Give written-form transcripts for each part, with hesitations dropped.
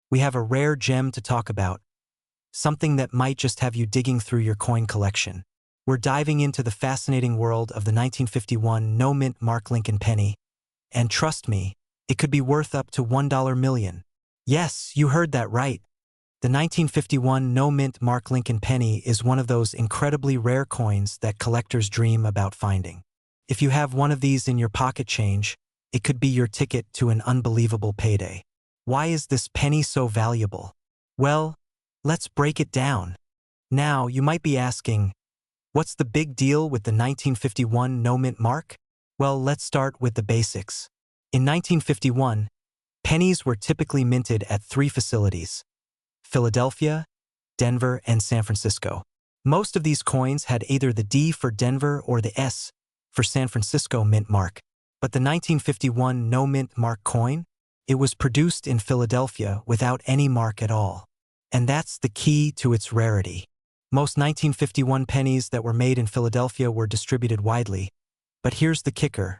we have a rare gem to talk about, something that might just have you digging through your coin collection. We're diving into the fascinating world of the 1951 no-mint mark Lincoln penny, and trust me, it could be worth up to $1 million. Yes, you heard that right. The 1951 no-mint mark Lincoln penny is one of those incredibly rare coins that collectors dream about finding. If you have one of these in your pocket change, it could be your ticket to an unbelievable payday. Why is this penny so valuable? Well, let's break it down. Now, you might be asking, what's the big deal with the 1951 no-mint mark? Well, let's start with the basics. In 1951, pennies were typically minted at 3 facilities: Philadelphia, Denver, and San Francisco. Most of these coins had either the D for Denver or the S for San Francisco mint mark. But the 1951 no-mint mark coin, it was produced in Philadelphia without any mark at all. And that's the key to its rarity. Most 1951 pennies that were made in Philadelphia were distributed widely. But here's the kicker.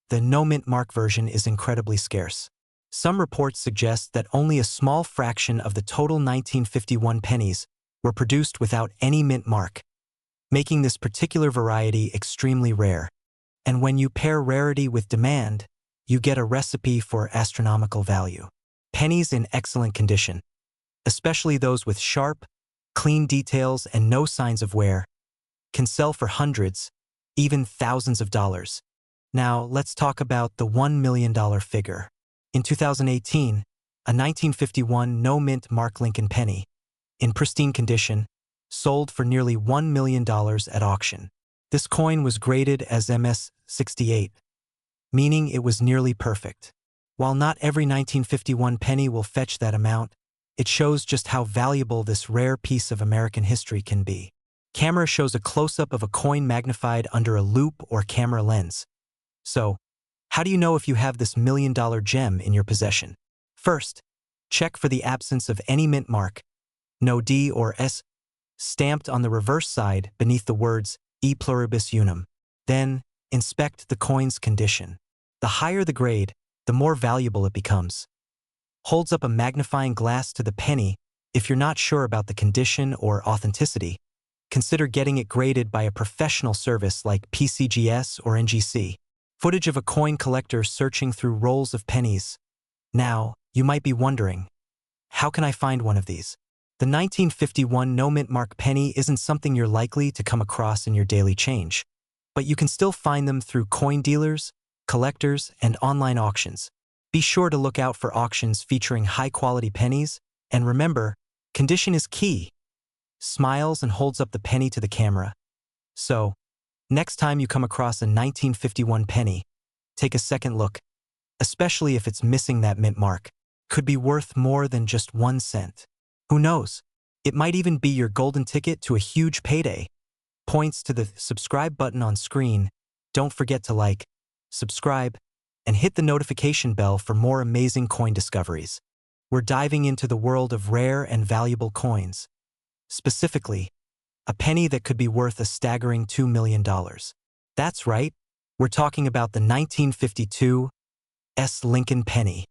The no-mint mark version is incredibly scarce. Some reports suggest that only a small fraction of the total 1951 pennies were produced without any mint mark, making this particular variety extremely rare. And when you pair rarity with demand, you get a recipe for astronomical value. Pennies in excellent condition, especially those with sharp, clean details and no signs of wear, can sell for hundreds, even thousands of dollars. Now, let's talk about the $1 million figure. In 2018, a 1951 no-mint mark Lincoln penny, in pristine condition, sold for nearly $1 million at auction. This coin was graded as MS-68, meaning it was nearly perfect. While not every 1951 penny will fetch that amount, it shows just how valuable this rare piece of American history can be. Camera shows a close-up of a coin magnified under a loupe or camera lens. So, how do you know if you have this $1 million gem in your possession? First, check for the absence of any mint mark, no D or S, stamped on the reverse side beneath the words E pluribus unum. Then, inspect the coin's condition. The higher the grade, the more valuable it becomes. Holds up a magnifying glass to the penny. If you're not sure about the condition or authenticity, consider getting it graded by a professional service like PCGS or NGC. Footage of a coin collector searching through rolls of pennies. Now, you might be wondering, how can I find one of these? The 1951 no-mint mark penny isn't something you're likely to come across in your daily change, but you can still find them through coin dealers, collectors, and online auctions. Be sure to look out for auctions featuring high-quality pennies, and remember, condition is key. Smiles and holds up the penny to the camera. So, next time you come across a 1951 penny, take a second look, especially if it's missing that mint mark. Could be worth more than just 1 cent. Who knows? It might even be your golden ticket to a huge payday. Points to the subscribe button on screen. Don't forget to like, subscribe, and hit the notification bell for more amazing coin discoveries. We're diving into the world of rare and valuable coins. Specifically, a penny that could be worth a staggering $2 million. That's right, we're talking about the 1952 Lincoln penny.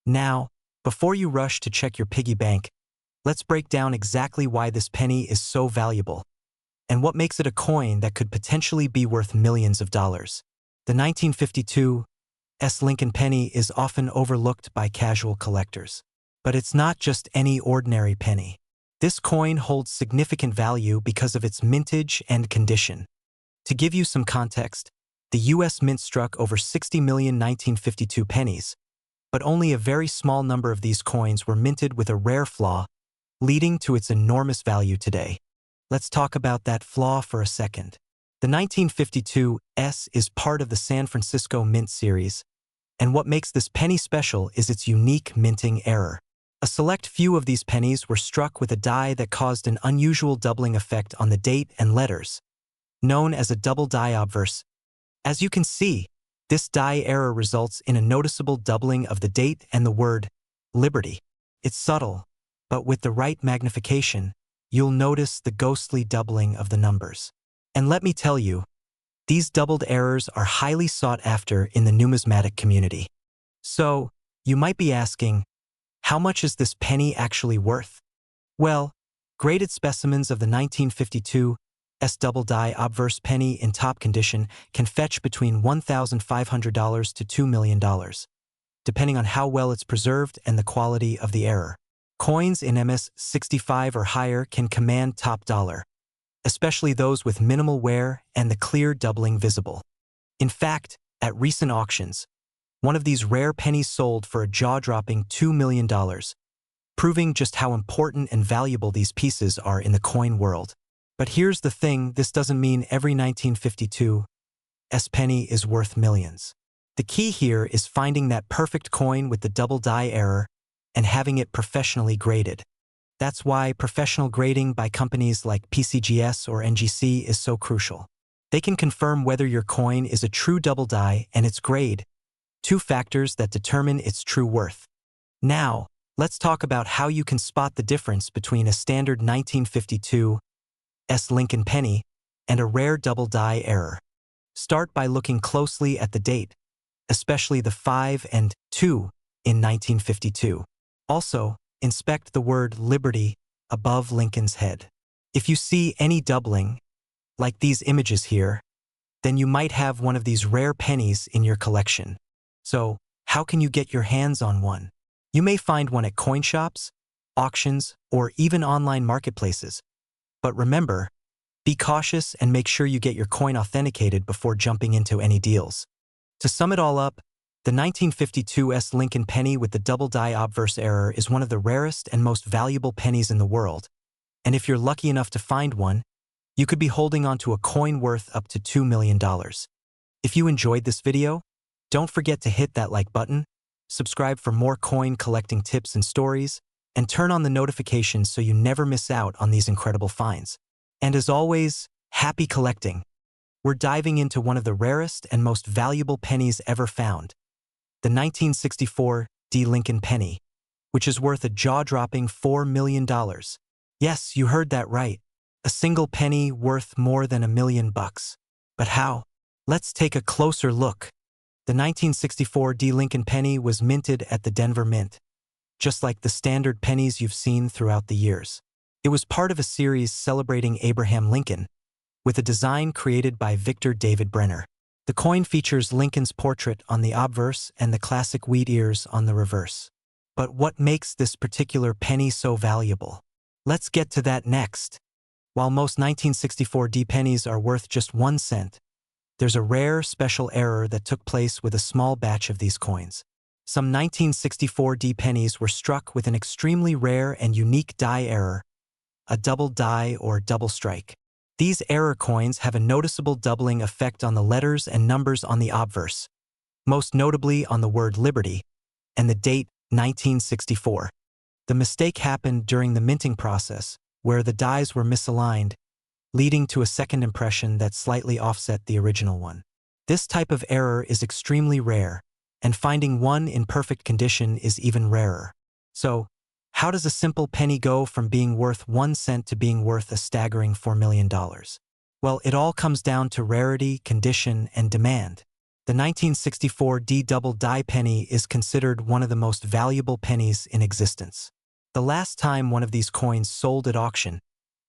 Now, before you rush to check your piggy bank, let's break down exactly why this penny is so valuable and what makes it a coin that could potentially be worth millions of dollars. The 1952 Lincoln penny is often overlooked by casual collectors. But it's not just any ordinary penny. This coin holds significant value because of its mintage and condition. To give you some context, the U.S. Mint struck over 60 million 1952 pennies, but only a very small number of these coins were minted with a rare flaw, leading to its enormous value today. Let's talk about that flaw for a second. The 1952 is part of the San Francisco Mint series, and what makes this penny special is its unique minting error. A select few of these pennies were struck with a die that caused an unusual doubling effect on the date and letters, known as a double die obverse. As you can see, this die error results in a noticeable doubling of the date and the word liberty. It's subtle, but with the right magnification, you'll notice the ghostly doubling of the numbers. And let me tell you, these doubled errors are highly sought after in the numismatic community. So, you might be asking, how much is this penny actually worth? Well, graded specimens of the 1952 double die obverse penny in top condition can fetch between $1,500 to $2 million, depending on how well it's preserved and the quality of the error. Coins in MS-65 or higher can command top dollar, especially those with minimal wear and the clear doubling visible. In fact, at recent auctions, one of these rare pennies sold for a jaw-dropping $2 million, proving just how important and valuable these pieces are in the coin world. But here's the thing, this doesn't mean every 1952 penny is worth millions. The key here is finding that perfect coin with the double die error and having it professionally graded. That's why professional grading by companies like PCGS or NGC is so crucial. They can confirm whether your coin is a true double die and its grade, two factors that determine its true worth. Now, let's talk about how you can spot the difference between a standard 1952 Lincoln penny and a rare double die error. Start by looking closely at the date, especially the 5 and 2 in 1952. Also, inspect the word Liberty above Lincoln's head. If you see any doubling, like these images here, then you might have one of these rare pennies in your collection. So, how can you get your hands on one? You may find one at coin shops, auctions, or even online marketplaces. But remember, be cautious and make sure you get your coin authenticated before jumping into any deals. To sum it all up, the 1952 Lincoln penny with the double die obverse error is one of the rarest and most valuable pennies in the world. And if you're lucky enough to find one, you could be holding on to a coin worth up to $2 million. If you enjoyed this video, don't forget to hit that like button, subscribe for more coin collecting tips and stories, and turn on the notifications so you never miss out on these incredible finds. And as always, happy collecting! We're diving into one of the rarest and most valuable pennies ever found, the 1964 Lincoln penny, which is worth a jaw-dropping $4 million. Yes, you heard that right. A single penny worth more than $1 million. But how? Let's take a closer look. The 1964 Lincoln penny was minted at the Denver Mint, just like the standard pennies you've seen throughout the years. It was part of a series celebrating Abraham Lincoln, with a design created by Victor David Brenner. The coin features Lincoln's portrait on the obverse and the classic wheat ears on the reverse. But what makes this particular penny so valuable? Let's get to that next. While most 1964 pennies are worth just 1 cent, there's a rare special error that took place with a small batch of these coins. Some 1964 pennies were struck with an extremely rare and unique die error, a double die or double strike. These error coins have a noticeable doubling effect on the letters and numbers on the obverse, most notably on the word Liberty and the date 1964. The mistake happened during the minting process, where the dies were misaligned, leading to a second impression that slightly offset the original one. This type of error is extremely rare, and finding one in perfect condition is even rarer. So, how does a simple penny go from being worth 1 cent to being worth a staggering $4 million? Well, it all comes down to rarity, condition, and demand. The 1964 double die penny is considered one of the most valuable pennies in existence. The last time one of these coins sold at auction,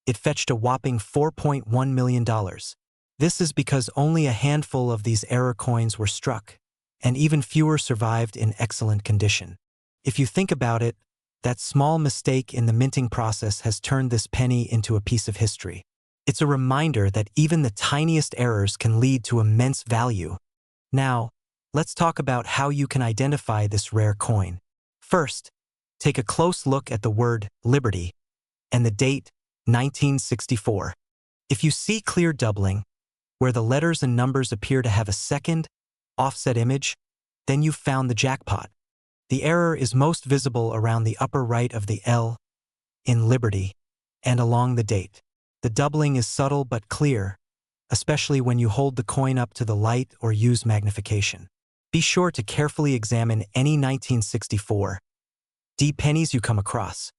it fetched a whopping $4.1 million. This is because only a handful of these error coins were struck, and even fewer survived in excellent condition. If you think about it, that small mistake in the minting process has turned this penny into a piece of history. It's a reminder that even the tiniest errors can lead to immense value. Now, let's talk about how you can identify this rare coin. First, take a close look at the word Liberty and the date 1964. If you see clear doubling, where the letters and numbers appear to have a second, offset image, then you've found the jackpot. The error is most visible around the upper right of the L in Liberty and along the date. The doubling is subtle but clear, especially when you hold the coin up to the light or use magnification. Be sure to carefully examine any 1964 pennies you come across.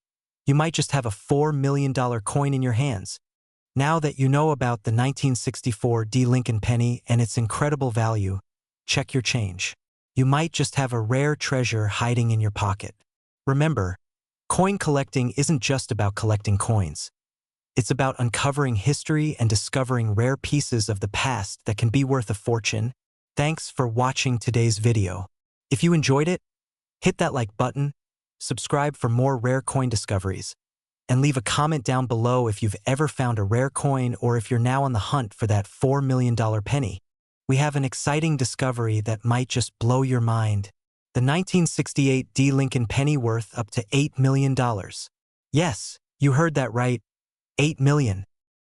You might just have a $4 million coin in your hands. Now that you know about the 1964 Lincoln penny and its incredible value, check your change. You might just have a rare treasure hiding in your pocket. Remember, coin collecting isn't just about collecting coins. It's about uncovering history and discovering rare pieces of the past that can be worth a fortune. Thanks for watching today's video. If you enjoyed it, hit that like button, subscribe for more rare coin discoveries, and leave a comment down below if you've ever found a rare coin or if you're now on the hunt for that $4 million penny. We have an exciting discovery that might just blow your mind. The 1968 Lincoln penny worth up to $8 million. Yes, you heard that right, $8 million.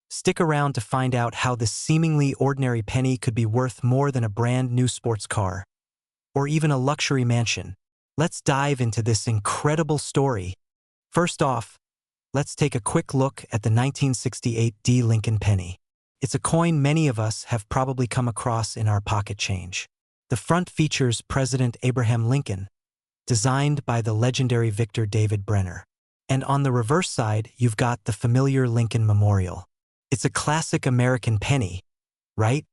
Stick around to find out how this seemingly ordinary penny could be worth more than a brand new sports car, or even a luxury mansion. Let's dive into this incredible story. First off, let's take a quick look at the 1968 Lincoln penny. It's a coin many of us have probably come across in our pocket change. The front features President Abraham Lincoln, designed by the legendary Victor David Brenner. And on the reverse side, you've got the familiar Lincoln Memorial. It's a classic American penny, right?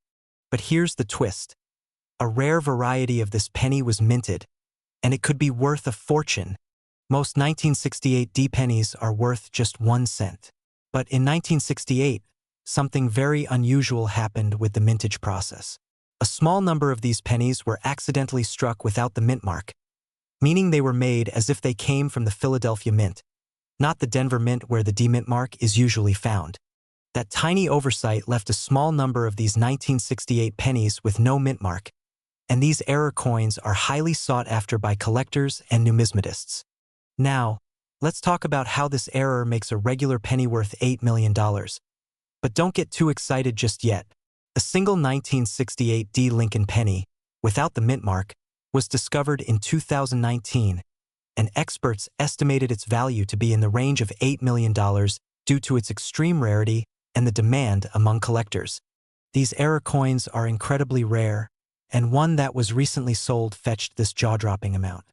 But here's the twist. A rare variety of this penny was minted, and it could be worth a fortune. Most 1968 pennies are worth just 1 cent. But in 1968, something very unusual happened with the mintage process. A small number of these pennies were accidentally struck without the mint mark, meaning they were made as if they came from the Philadelphia Mint, not the Denver Mint where the D mint mark is usually found. That tiny oversight left a small number of these 1968 pennies with no mint mark, and these error coins are highly sought after by collectors and numismatists. Now, let's talk about how this error makes a regular penny worth $8 million. But don't get too excited just yet. A single 1968 Lincoln penny, without the mint mark, was discovered in 2019, and experts estimated its value to be in the range of $8 million due to its extreme rarity and the demand among collectors. These error coins are incredibly rare, and one that was recently sold fetched this jaw-dropping amount.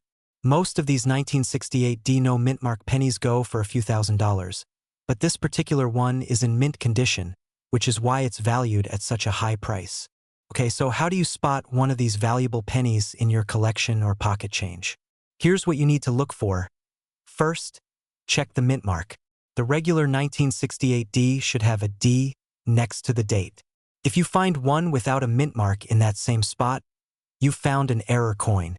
Most of these 1968 no mint mark pennies go for a few $1,000s, but this particular one is in mint condition, which is why it's valued at such a high price. Okay, so how do you spot one of these valuable pennies in your collection or pocket change? Here's what you need to look for. First, check the mint mark. The regular 1968 should have a D next to the date. If you find one without a mint mark in that same spot, you've found an error coin.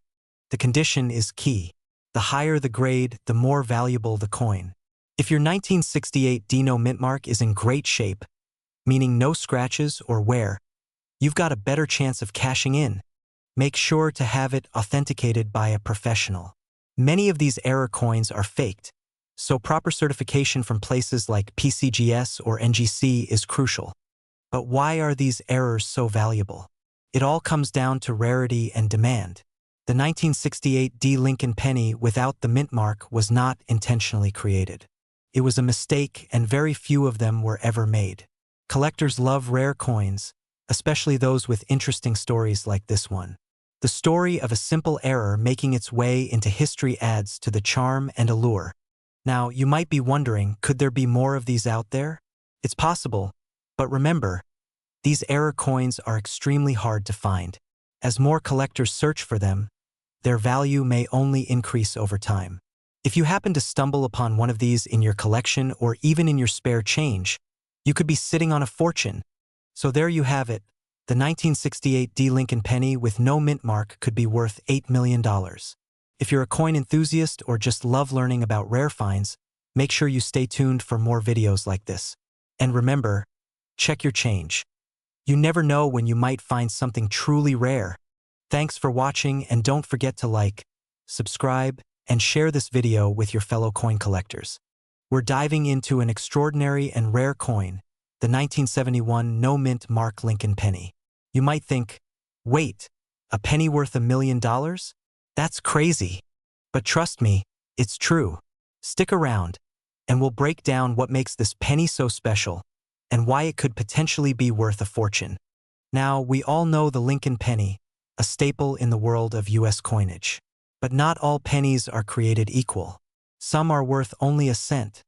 The condition is key. The higher the grade, the more valuable the coin. If your 1968 no mint mark is in great shape, meaning no scratches or wear, you've got a better chance of cashing in. Make sure to have it authenticated by a professional. Many of these error coins are faked, so proper certification from places like PCGS or NGC is crucial. But why are these errors so valuable? It all comes down to rarity and demand. The 1968 Lincoln penny without the mint mark was not intentionally created. It was a mistake, and very few of them were ever made. Collectors love rare coins, especially those with interesting stories like this one. The story of a simple error making its way into history adds to the charm and allure. Now, you might be wondering, could there be more of these out there? It's possible, but remember, these error coins are extremely hard to find. As more collectors search for them, their value may only increase over time. If you happen to stumble upon one of these in your collection or even in your spare change, you could be sitting on a fortune. So there you have it. The 1968 Lincoln penny with no mint mark could be worth $8 million. If you're a coin enthusiast or just love learning about rare finds, make sure you stay tuned for more videos like this. And remember, check your change. You never know when you might find something truly rare. Thanks for watching, and don't forget to like, subscribe, and share this video with your fellow coin collectors. We're diving into an extraordinary and rare coin, the 1971 no mint mark Lincoln penny. You might think, wait, a penny worth $1 million? That's crazy. But trust me, it's true. Stick around, and we'll break down what makes this penny so special and why it could potentially be worth a fortune. Now, we all know the Lincoln penny, a staple in the world of U.S. coinage. But not all pennies are created equal. Some are worth only a cent,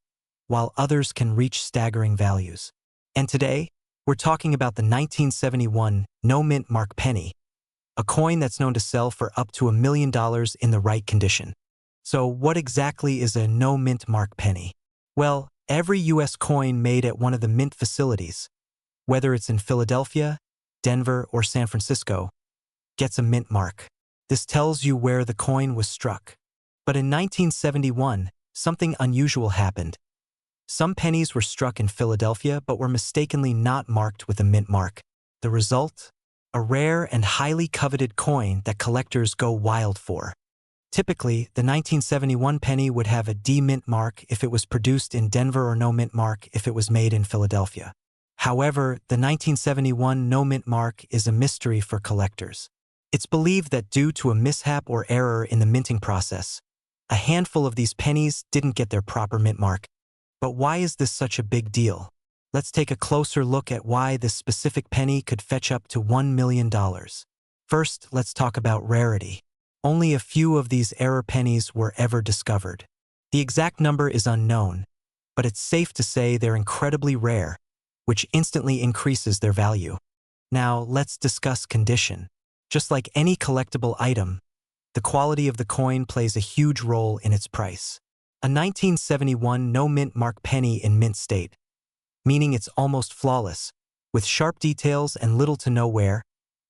while others can reach staggering values. And today, we're talking about the 1971 no mint mark penny, a coin that's known to sell for up to $1 million in the right condition. So what exactly is a no-mint mark penny? Well, every U.S. coin made at one of the mint facilities, whether it's in Philadelphia, Denver, or San Francisco, gets a mint mark. This tells you where the coin was struck. But in 1971, something unusual happened. Some pennies were struck in Philadelphia but were mistakenly not marked with a mint mark. The result? A rare and highly coveted coin that collectors go wild for. Typically, the 1971 penny would have a D mint mark if it was produced in Denver or no mint mark if it was made in Philadelphia. However, the 1971 no mint mark is a mystery for collectors. It's believed that due to a mishap or error in the minting process, a handful of these pennies didn't get their proper mint mark. But why is this such a big deal? Let's take a closer look at why this specific penny could fetch up to $1 million. First, let's talk about rarity. Only a few of these error pennies were ever discovered. The exact number is unknown, but it's safe to say they're incredibly rare, which instantly increases their value. Now, let's discuss condition. Just like any collectible item, the quality of the coin plays a huge role in its price. A 1971 no mint mark penny in mint state, meaning it's almost flawless, with sharp details and little to no wear,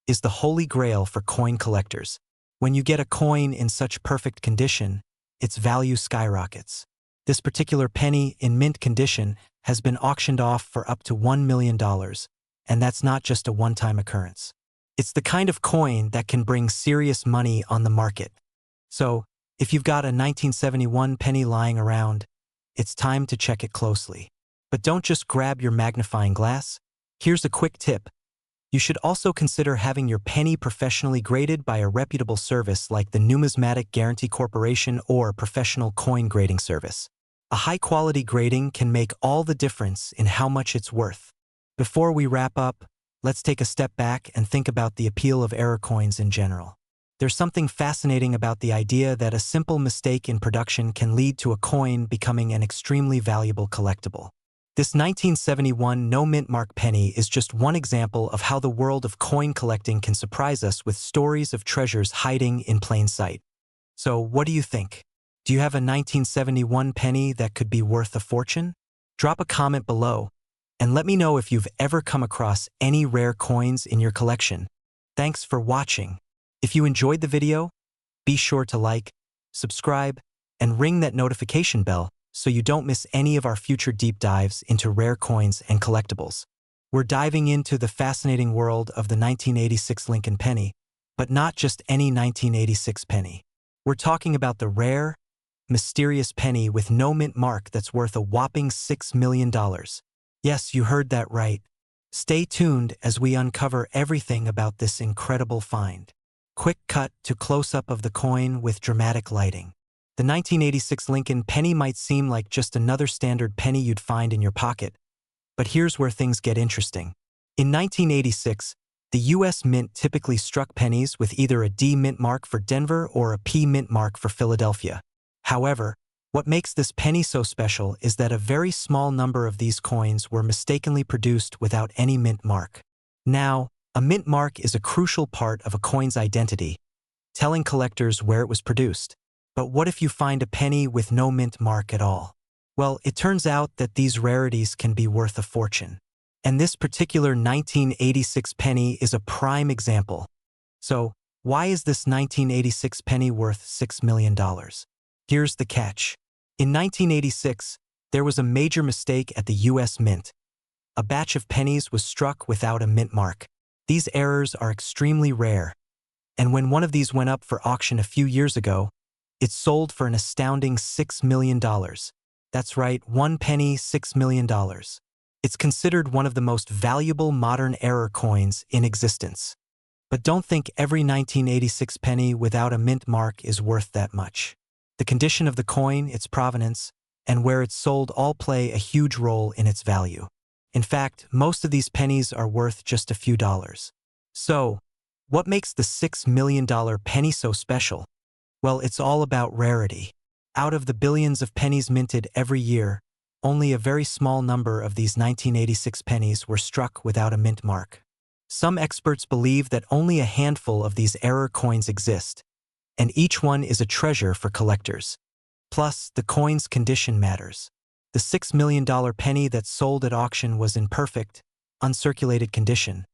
is the holy grail for coin collectors. When you get a coin in such perfect condition, its value skyrockets. This particular penny in mint condition has been auctioned off for up to $1 million, and that's not just a one-time occurrence. It's the kind of coin that can bring serious money on the market. So, if you've got a 1971 penny lying around, it's time to check it closely. But don't just grab your magnifying glass. Here's a quick tip. You should also consider having your penny professionally graded by a reputable service like the Numismatic Guarantee Corporation or professional coin grading service. A high-quality grading can make all the difference in how much it's worth. Before we wrap up, let's take a step back and think about the appeal of error coins in general. There's something fascinating about the idea that a simple mistake in production can lead to a coin becoming an extremely valuable collectible. This 1971 no mint mark penny is just one example of how the world of coin collecting can surprise us with stories of treasures hiding in plain sight. So, what do you think? Do you have a 1971 penny that could be worth a fortune? Drop a comment below, and let me know if you've ever come across any rare coins in your collection. Thanks for watching. If you enjoyed the video, be sure to like, subscribe, and ring that notification bell so you don't miss any of our future deep dives into rare coins and collectibles. We're diving into the fascinating world of the 1986 Lincoln penny, but not just any 1986 penny. We're talking about the rare, mysterious penny with no mint mark that's worth a whopping $6 million. Yes, you heard that right. Stay tuned as we uncover everything about this incredible find. Quick cut to close-up of the coin with dramatic lighting. The 1986 Lincoln penny might seem like just another standard penny you'd find in your pocket, but here's where things get interesting. In 1986, the U.S. Mint typically struck pennies with either a D mint mark for Denver or a P mint mark for Philadelphia. However, what makes this penny so special is that a very small number of these coins were mistakenly produced without any mint mark. Now, a mint mark is a crucial part of a coin's identity, telling collectors where it was produced. But what if you find a penny with no mint mark at all? Well, it turns out that these rarities can be worth a fortune. And this particular 1986 penny is a prime example. So, why is this 1986 penny worth $6 million? Here's the catch. In 1986, there was a major mistake at the U.S. Mint. A batch of pennies was struck without a mint mark. These errors are extremely rare. And when one of these went up for auction a few years ago, it sold for an astounding $6 million. That's right, one penny, $6 million. It's considered one of the most valuable modern error coins in existence. But don't think every 1986 penny without a mint mark is worth that much. The condition of the coin, its provenance, and where it's sold all play a huge role in its value. In fact, most of these pennies are worth just a few dollars. So, what makes the $6 million penny so special? Well, it's all about rarity. Out of the billions of pennies minted every year, only a very small number of these 1986 pennies were struck without a mint mark. Some experts believe that only a handful of these error coins exist, and each one is a treasure for collectors. Plus, the coin's condition matters. The $6 million penny that sold at auction was in perfect, uncirculated condition,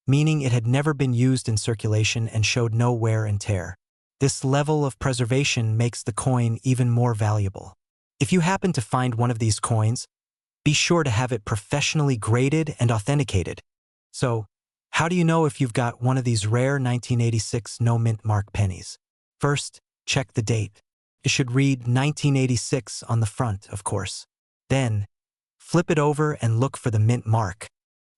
meaning it had never been used in circulation and showed no wear and tear. This level of preservation makes the coin even more valuable. If you happen to find one of these coins, be sure to have it professionally graded and authenticated. So, how do you know if you've got one of these rare 1986 no-mint mark pennies? First, check the date. It should read 1986 on the front, of course. Then, flip it over and look for the mint mark.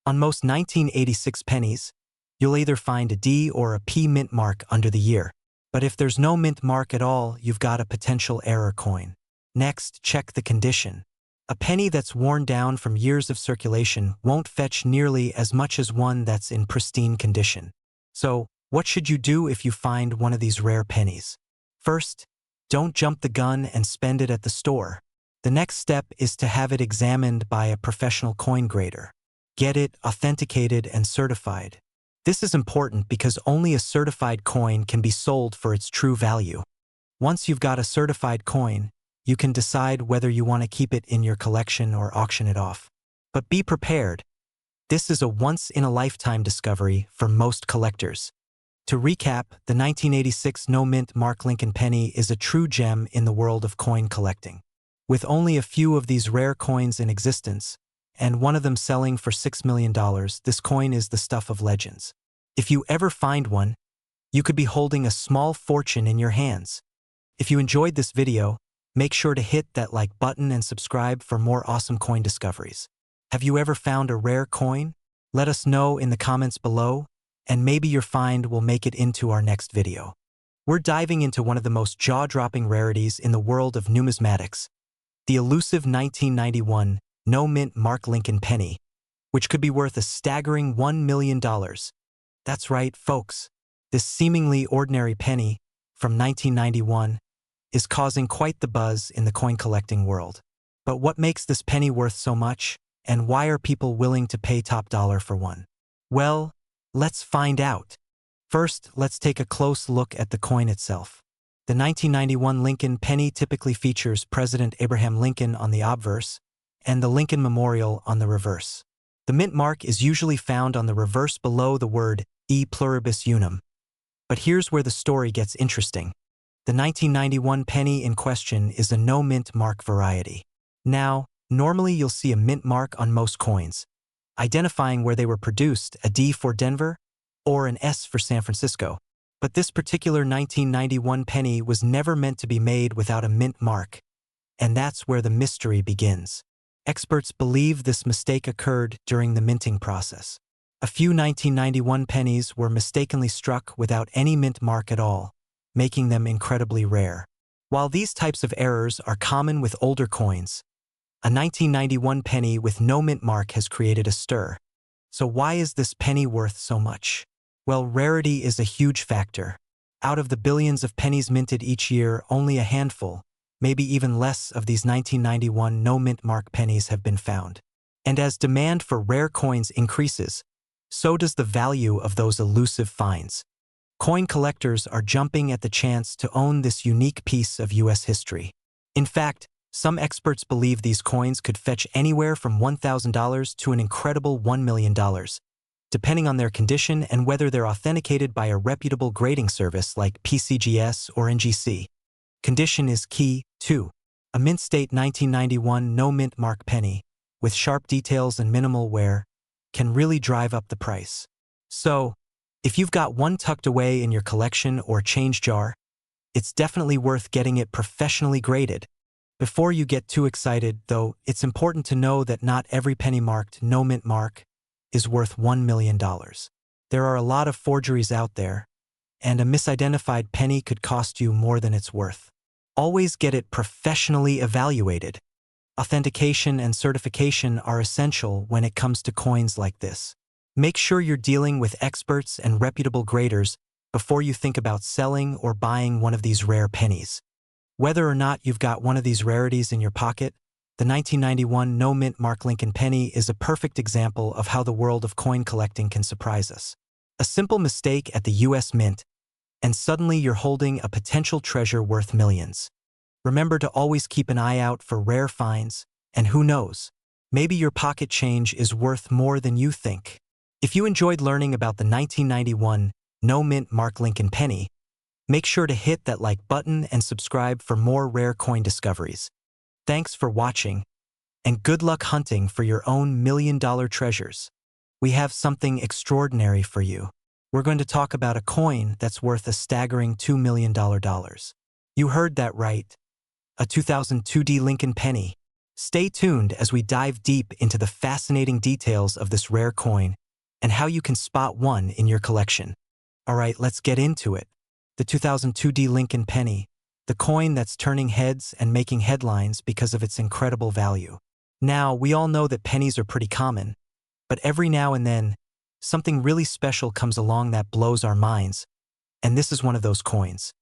On most 1986 pennies, you'll either find a D or a P mint mark under the year. But if there's no mint mark at all, you've got a potential error coin. Next, check the condition. A penny that's worn down from years of circulation won't fetch nearly as much as one that's in pristine condition. So, what should you do if you find one of these rare pennies? First, don't jump the gun and spend it at the store. The next step is to have it examined by a professional coin grader. Get it authenticated and certified. This is important because only a certified coin can be sold for its true value. Once you've got a certified coin, you can decide whether you want to keep it in your collection or auction it off. But be prepared. This is a once-in-a-lifetime discovery for most collectors. To recap, the 1986 no-mint mark Lincoln penny is a true gem in the world of coin collecting. With only a few of these rare coins in existence, and one of them selling for $6 million, this coin is the stuff of legends. If you ever find one, you could be holding a small fortune in your hands. If you enjoyed this video, make sure to hit that like button and subscribe for more awesome coin discoveries. Have you ever found a rare coin? Let us know in the comments below, and maybe your find will make it into our next video. We're diving into one of the most jaw-dropping rarities in the world of numismatics, the elusive 1991 no-mint mark Lincoln penny, which could be worth a staggering $1 million. That's right, folks. This seemingly ordinary penny from 1991 is causing quite the buzz in the coin collecting world. But what makes this penny worth so much, and why are people willing to pay top dollar for one? Well, let's find out. First, let's take a close look at the coin itself. The 1991 Lincoln penny typically features President Abraham Lincoln on the obverse and the Lincoln Memorial on the reverse. The mint mark is usually found on the reverse below the word E pluribus unum. But here's where the story gets interesting. The 1991 penny in question is a no-mint mark variety. Now, normally you'll see a mint mark on most coins, identifying where they were produced, a D for Denver or an S for San Francisco. But this particular 1991 penny was never meant to be made without a mint mark, and that's where the mystery begins. Experts believe this mistake occurred during the minting process. A few 1991 pennies were mistakenly struck without any mint mark at all, making them incredibly rare. While these types of errors are common with older coins, a 1991 penny with no mint mark has created a stir. So why is this penny worth so much? Well, rarity is a huge factor. Out of the billions of pennies minted each year, only a handful, maybe even less, of these 1991 no-mint mark pennies have been found. And as demand for rare coins increases, so does the value of those elusive finds. Coin collectors are jumping at the chance to own this unique piece of U.S. history. In fact, some experts believe these coins could fetch anywhere from $1,000 to an incredible $1 million, depending on their condition and whether they're authenticated by a reputable grading service like PCGS or NGC. Condition is key, too. A mint state 1991 no-mint mark penny, with sharp details and minimal wear, can really drive up the price. So, if you've got one tucked away in your collection or change jar, it's definitely worth getting it professionally graded. Before you get too excited, though, it's important to know that not every penny marked no mint mark is worth $1 million. There are a lot of forgeries out there, and a misidentified penny could cost you more than it's worth. Always get it professionally evaluated. Authentication and certification are essential when it comes to coins like this. Make sure you're dealing with experts and reputable graders before you think about selling or buying one of these rare pennies. Whether or not you've got one of these rarities in your pocket, the 1991 no-mint mark Lincoln penny is a perfect example of how the world of coin collecting can surprise us. A simple mistake at the U.S. Mint, and suddenly you're holding a potential treasure worth millions. Remember to always keep an eye out for rare finds, and who knows, maybe your pocket change is worth more than you think. If you enjoyed learning about the 1991 No Mint Mark Lincoln penny, make sure to hit that like button and subscribe for more rare coin discoveries. Thanks for watching, and good luck hunting for your own million-dollar treasures. We have something extraordinary for you. We're going to talk about a coin that's worth a staggering $2 million. You heard that right. A 2002 Lincoln penny. Stay tuned as we dive deep into the fascinating details of this rare coin and how you can spot one in your collection. All right, let's get into it. The 2002 Lincoln penny, the coin that's turning heads and making headlines because of its incredible value. Now, we all know that pennies are pretty common, but every now and then, something really special comes along that blows our minds, and this is one of those coins.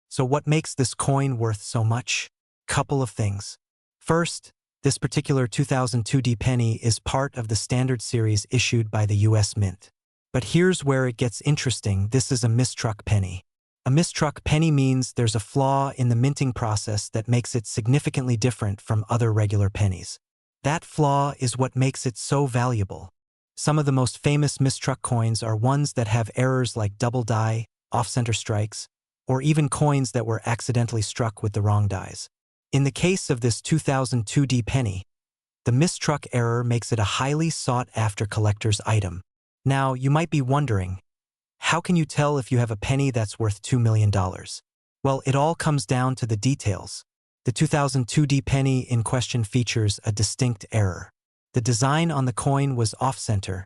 So what makes this coin worth so much? Couple of things. First, this particular 2002 penny is part of the standard series issued by the US Mint. But here's where it gets interesting. This is a mistruck penny. A mistruck penny means there's a flaw in the minting process that makes it significantly different from other regular pennies. That flaw is what makes it so valuable. Some of the most famous mistruck coins are ones that have errors like double die, off-center strikes, or even coins that were accidentally struck with the wrong dies. In the case of this 2002 penny, the mistruck error makes it a highly sought-after collector's item. Now, you might be wondering, how can you tell if you have a penny that's worth $2 million? Well, it all comes down to the details. The 2002 penny in question features a distinct error. The design on the coin was off-center,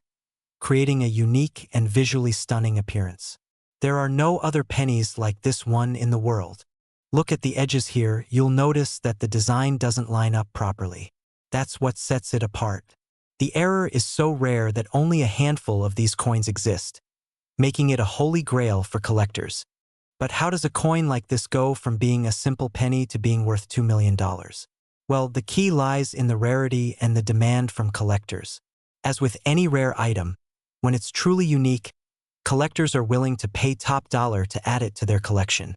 creating a unique and visually stunning appearance. There are no other pennies like this one in the world. Look at the edges here, you'll notice that the design doesn't line up properly. That's what sets it apart. The error is so rare that only a handful of these coins exist, making it a holy grail for collectors. But how does a coin like this go from being a simple penny to being worth $2 million? Well, the key lies in the rarity and the demand from collectors. As with any rare item, when it's truly unique, collectors are willing to pay top dollar to add it to their collection.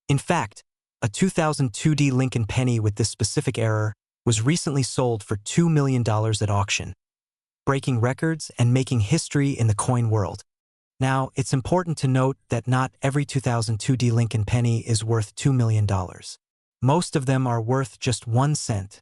In fact, a 2002 Lincoln penny with this specific error was recently sold for $2 million at auction, breaking records and making history in the coin world. Now, it's important to note that not every 2002 Lincoln penny is worth $2 million. Most of them are worth just 1 cent,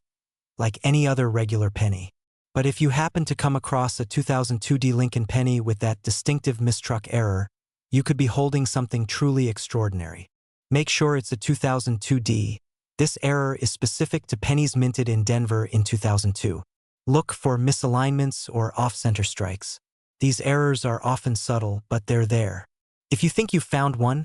like any other regular penny. But if you happen to come across a 2002 Lincoln penny with that distinctive mistruck error, you could be holding something truly extraordinary. Make sure it's a 2002. This error is specific to pennies minted in Denver in 2002. Look for misalignments or off-center strikes. These errors are often subtle, but they're there. If you think you've found one,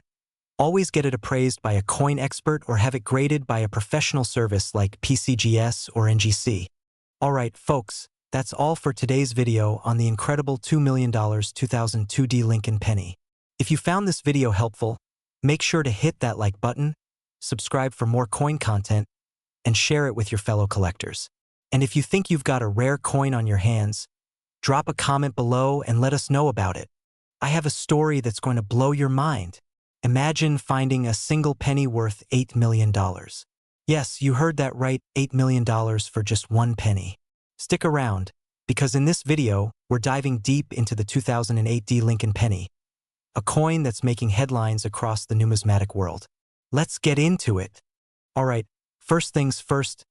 always get it appraised by a coin expert or have it graded by a professional service like PCGS or NGC. Alright, folks, that's all for today's video on the incredible $2 million 2002 Lincoln penny. If you found this video helpful, make sure to hit that like button, subscribe for more coin content, and share it with your fellow collectors. And if you think you've got a rare coin on your hands, drop a comment below and let us know about it. I have a story that's going to blow your mind. Imagine finding a single penny worth $8 million. Yes, you heard that right, $8 million for just one penny. Stick around, because in this video, we're diving deep into the 2008 Lincoln penny, a coin that's making headlines across the numismatic world. Let's get into it. Alright, first things first,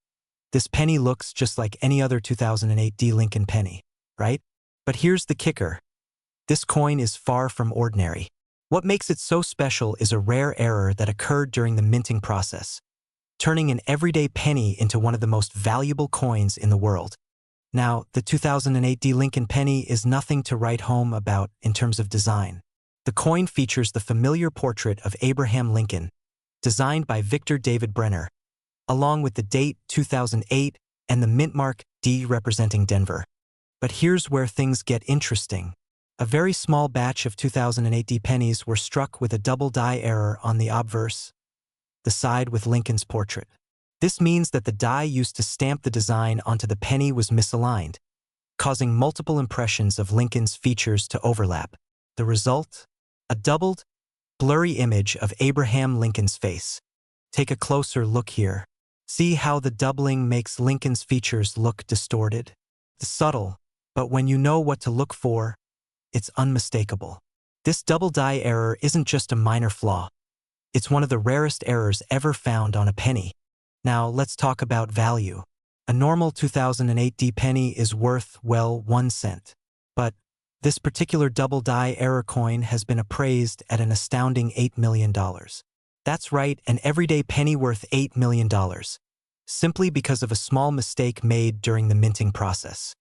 this penny looks just like any other 2008 Lincoln penny, right? But here's the kicker. This coin is far from ordinary. What makes it so special is a rare error that occurred during the minting process, turning an everyday penny into one of the most valuable coins in the world. Now, the 2008 Lincoln penny is nothing to write home about in terms of design. The coin features the familiar portrait of Abraham Lincoln, designed by Victor David Brenner, along with the date 2008 and the mint mark D representing Denver. But here's where things get interesting. A very small batch of 2008 pennies were struck with a double die error on the obverse, the side with Lincoln's portrait. This means that the die used to stamp the design onto the penny was misaligned, causing multiple impressions of Lincoln's features to overlap. The result? A doubled, blurry image of Abraham Lincoln's face. Take a closer look here. See how the doubling makes Lincoln's features look distorted? It's subtle, but when you know what to look for, it's unmistakable. This double die error isn't just a minor flaw. It's one of the rarest errors ever found on a penny. Now let's talk about value. A normal 2008 D penny is worth, well, 1 cent. But this particular double die error coin has been appraised at an astounding $8 million. That's right, an everyday penny worth $8 million, simply because of a small mistake made during the minting process.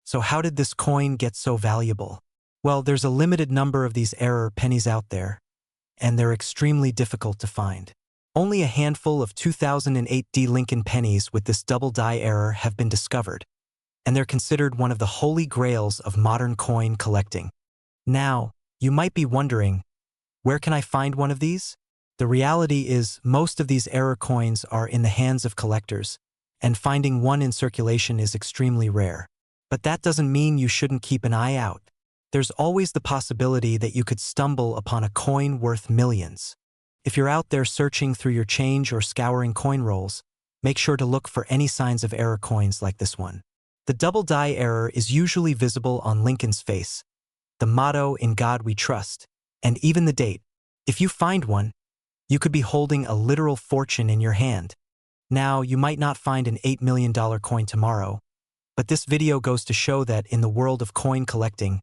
So how did this coin get so valuable? Well, there's a limited number of these error pennies out there, and they're extremely difficult to find. Only a handful of 2008 D Lincoln pennies with this double die error have been discovered, and they're considered one of the holy grails of modern coin collecting. Now, you might be wondering, where can I find one of these? The reality is, most of these error coins are in the hands of collectors, and finding one in circulation is extremely rare. But that doesn't mean you shouldn't keep an eye out. There's always the possibility that you could stumble upon a coin worth millions. If you're out there searching through your change or scouring coin rolls, make sure to look for any signs of error coins like this one. The double die error is usually visible on Lincoln's face, the motto "In God We Trust," and even the date. If you find one, you could be holding a literal fortune in your hand. Now, you might not find an $8 million coin tomorrow, but this video goes to show that in the world of coin collecting,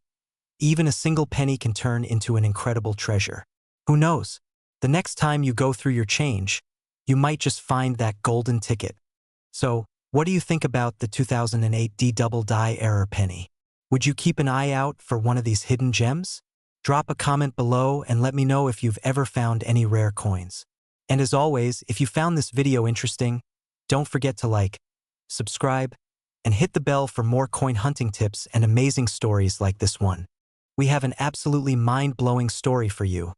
even a single penny can turn into an incredible treasure. Who knows? The next time you go through your change, you might just find that golden ticket. So, what do you think about the 2008 D double die error penny? Would you keep an eye out for one of these hidden gems? Drop a comment below and let me know if you've ever found any rare coins. And as always, if you found this video interesting, don't forget to like, subscribe, and hit the bell for more coin hunting tips and amazing stories like this one. We have an absolutely mind-blowing story for you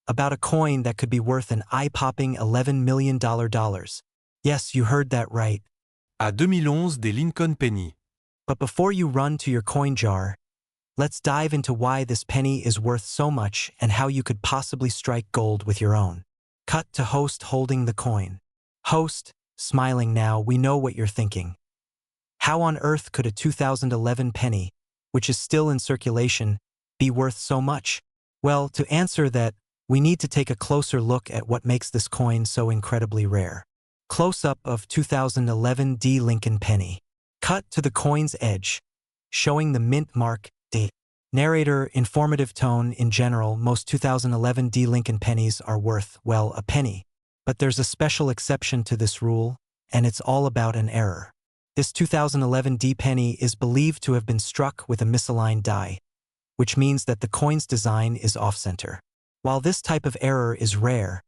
about a coin that could be worth an eye-popping $11 million. Yes, you heard that right. À 2011 des Lincoln Penny. But before you run to your coin jar, let's dive into why this penny is worth so much and how you could possibly strike gold with your own. Cut to host holding the coin. Host, smiling now, we know what you're thinking. How on earth could a 2011 penny, which is still in circulation, be worth so much? Well, to answer that, we need to take a closer look at what makes this coin so incredibly rare. Close-up of 2011 D Lincoln penny. Cut to the coin's edge, showing the mint mark, date. Narrator, informative tone. In general, most 2011 D Lincoln pennies are worth, well, a penny. But there's a special exception to this rule, and it's all about an error. This 2011 D penny is believed to have been struck with a misaligned die, which means that the coin's design is off-center. While this type of error is rare,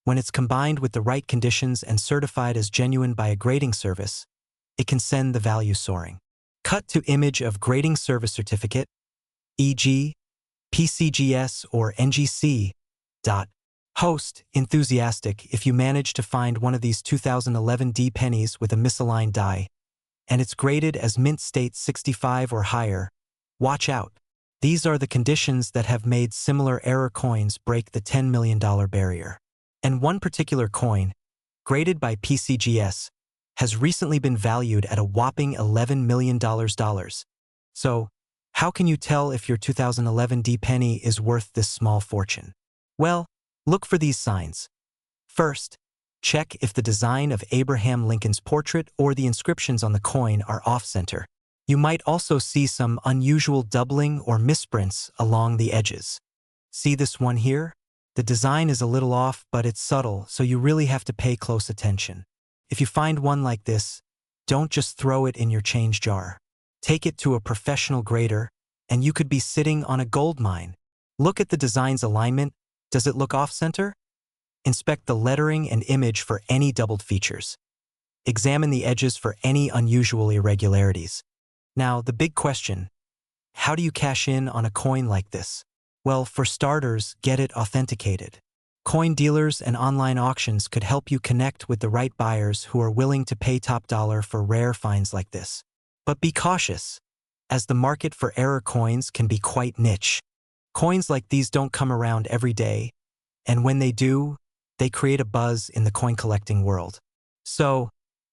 when it's combined with the right conditions and certified as genuine by a grading service, it can send the value soaring. Cut to image of grading service certificate, e.g., PCGS or NGC. Host, enthusiastic, if you manage to find one of these 2011 D pennies with a misaligned die, and it's graded as mint state 65 or higher, watch out. These are the conditions that have made similar error coins break the $10 million barrier. And one particular coin, graded by PCGS, has recently been valued at a whopping $11 million. So, how can you tell if your 2011 D penny is worth this small fortune? Well, look for these signs. First, check if the design of Abraham Lincoln's portrait or the inscriptions on the coin are off-center. You might also see some unusual doubling or misprints along the edges. See this one here? The design is a little off, but it's subtle, so you really have to pay close attention. If you find one like this, don't just throw it in your change jar. Take it to a professional grader, and you could be sitting on a gold mine. Look at the design's alignment. Does it look off-center? Inspect the lettering and image for any doubled features. Examine the edges for any unusual irregularities. Now, the big question, how do you cash in on a coin like this? Well, for starters, get it authenticated. Coin dealers and online auctions could help you connect with the right buyers who are willing to pay top dollar for rare finds like this. But be cautious, as the market for error coins can be quite niche. Coins like these don't come around every day, and when they do, they create a buzz in the coin collecting world. So,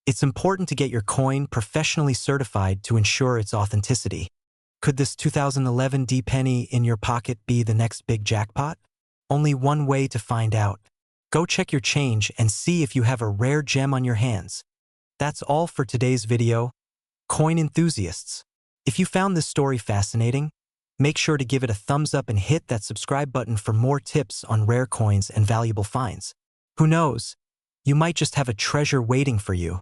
It's important to get your coin professionally certified to ensure its authenticity. Could this 2011 D penny in your pocket be the next big jackpot? Only one way to find out. Go check your change and see if you have a rare gem on your hands. That's all for today's video, coin enthusiasts. If you found this story fascinating, make sure to give it a thumbs up and hit that subscribe button for more tips on rare coins and valuable finds. Who knows? You might just have a treasure waiting for you.